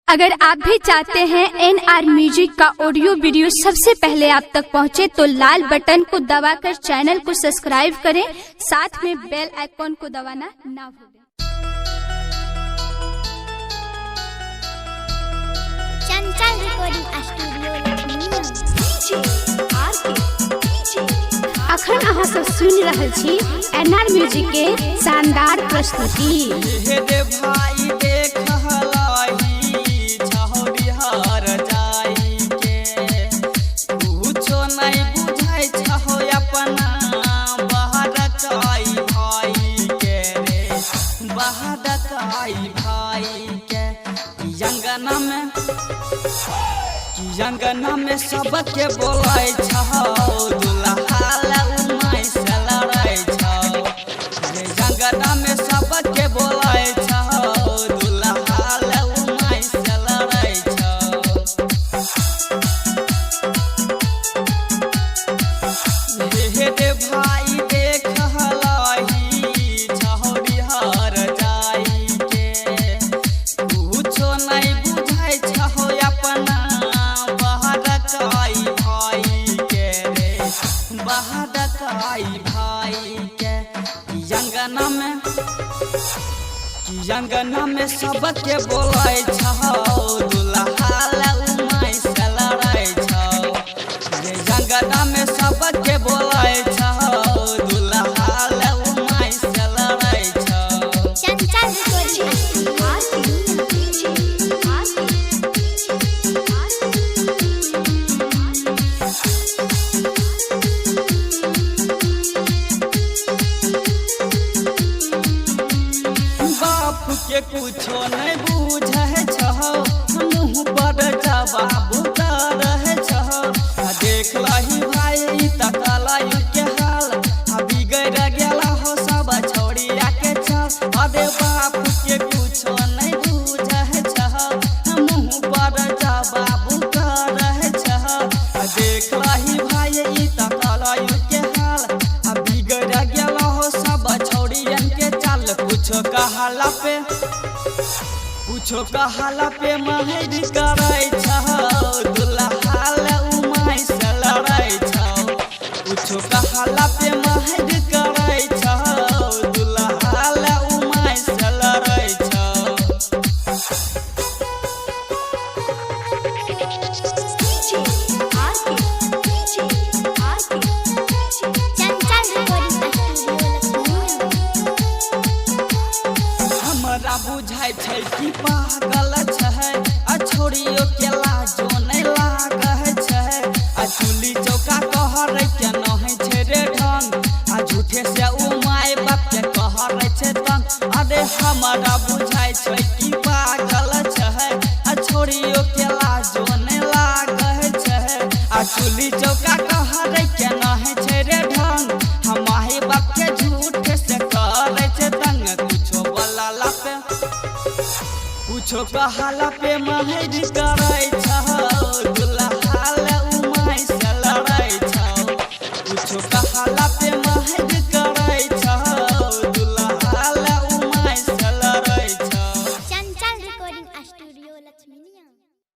अगर आप भी चाहते हैं NR म्यूजिक का ऑडियो वीडियो सबसे पहले आप तक पहुंचे तो लाल बटन को दबाकर चैनल को सब्सक्राइब करें, साथ में बेल आइकॉन को दबाना ना भूलें। चंचल रिकॉर्डिंग स्टूडियो अखन अहाँ सब सुन रहल छी NR म्यूजिक के शानदार प्रस्तुति। अंगना में सबके बोलाय छौ दुल्हा ला उमाय से लड़ाय छौ रे अंगना में सबके बोलाय छौ दुल्हा ला उमाय से लड़ाय छौ हे भाई देख हलाही छौरी हर जाई के कुछो नहीं बुझाय छौ अपना अंगना में सबके बोलाय छौ दुल्हा ला उमाय से लड़ाय छौ रे अंगना में सबके बोलाय छौ दुल्हा ला उमाय से लड़ाय छौ। चंचल के कुछो नहीं बुझे छौ मुँह पर जवाब रहे छौ देख लही भाई तकलाई के हाल बिगड़ गेला हो सब छोड़िया के चल अरे बाप के कुछो नहीं बुझे छौ मुँह पर जवाब रहे छौ देख लही भाई तकलाई के हाल बिगड़ गेला हो सब छोड़ियन के चल कुछो कहाला पे महर कराय छौ दुल्हा ला उमाय से लड़ाय छौ कुछो कहाला पे महर कराय छौ दुल्हा ला उमाय से लड़ाय छौ। हमरा बुझाय छै कि पागल छै आ छोड़ियो के लाजो नहीं लागै छै आ चुली चौका कहरै के नहि छै रे ढंग आ झूठे से उमाय बाप के कहरै छै तंग अरे हमरा बुझाय छै कि पागल छै आ छोड़ियो के लाजो नहीं लागै छै आ चुली चौका कहरै के नहि छै रे ढंग हमाही बाप के झूठे से कहरै छै तंग कुछो कहाला पे महर कराय